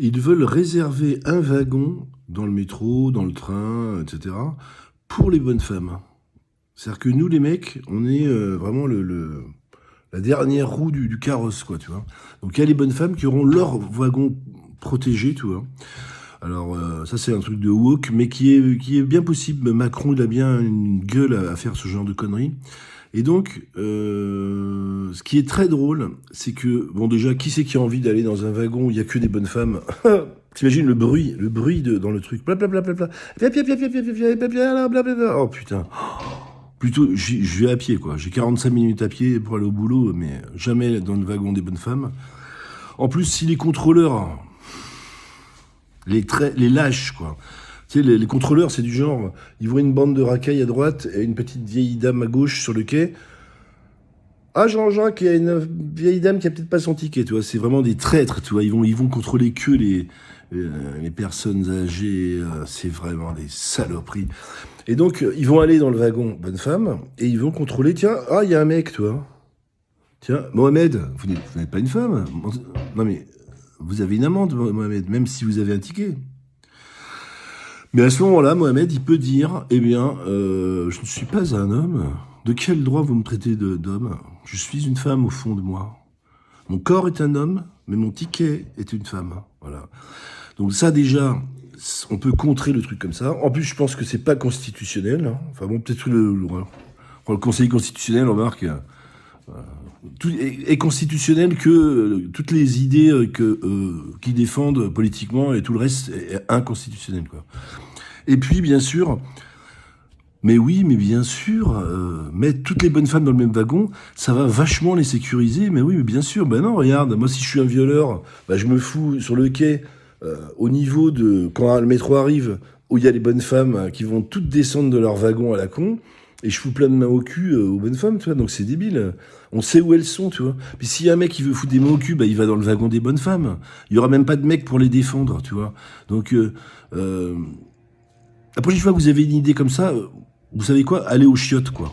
Ils veulent réserver un wagon dans le métro, dans le train, etc., pour les bonnes femmes. C'est-à-dire que nous, les mecs, on est vraiment la dernière roue du carrosse, quoi, tu vois. Donc il y a les bonnes femmes qui auront leur wagon protégé, tu vois. Alors ça c'est un truc de woke, mais qui est bien possible. Macron, il a bien une gueule à faire ce genre de conneries. Et donc, ce qui est très drôle, c'est que, bon déjà, qui c'est qui a envie d'aller dans un wagon où il y a que des bonnes femmes? T'imagines le bruit dans le truc. Blablabla. Oh putain. Plutôt, je vais à pied, quoi. J'ai 45 minutes à pied pour aller au boulot, mais jamais dans le wagon des bonnes femmes. En plus, si les contrôleurs, les lâches, quoi. Tu sais, les contrôleurs, c'est du genre, ils voient une bande de racailles à droite et une petite vieille dame à gauche sur le quai. Ah, Jean-Jacques, il y a une vieille dame qui a peut-être pas son ticket, tu vois. C'est vraiment des traîtres, tu vois. Ils vont contrôler que les personnes âgées. C'est vraiment des saloperies. Et donc, ils vont aller dans le wagon bonne femme et ils vont contrôler. Tiens, ah, il y a un mec, toi. Tiens, Mohamed, vous n'êtes pas une femme. Non, mais vous avez une amende, Mohamed, même si vous avez un ticket. Mais à ce moment-là, Mohamed, il peut dire, eh bien, je ne suis pas un homme. De quel droit vous me traitez d'homme? Je suis une femme au fond de moi. Mon corps est un homme, mais mon ticket est une femme. Voilà. Donc ça, déjà, on peut contrer le truc comme ça. En plus, je pense que c'est pas constitutionnel. Hein. Enfin bon, peut-être que le Conseil constitutionnel remarque... tout est constitutionnel que toutes les idées qui défendent politiquement et tout le reste est inconstitutionnel, quoi. Et puis, bien sûr, mais oui, mais bien sûr, mettre toutes les bonnes femmes dans le même wagon, ça va vachement les sécuriser. Mais oui, mais bien sûr, ben non, regarde, moi si je suis un violeur, ben, je me fous sur le quai, au niveau de quand le métro arrive, où il y a les bonnes femmes qui vont toutes descendre de leur wagon à la con. Et je fous plein de mains au cul aux bonnes femmes, tu vois, donc c'est débile. On sait où elles sont, tu vois. Puis s'il y a un mec qui veut foutre des mains au cul, bah, il va dans le wagon des bonnes femmes. Il y aura même pas de mec pour les défendre, tu vois. Donc, la prochaine fois que vous avez une idée comme ça, vous savez quoi? Allez aux chiottes, quoi.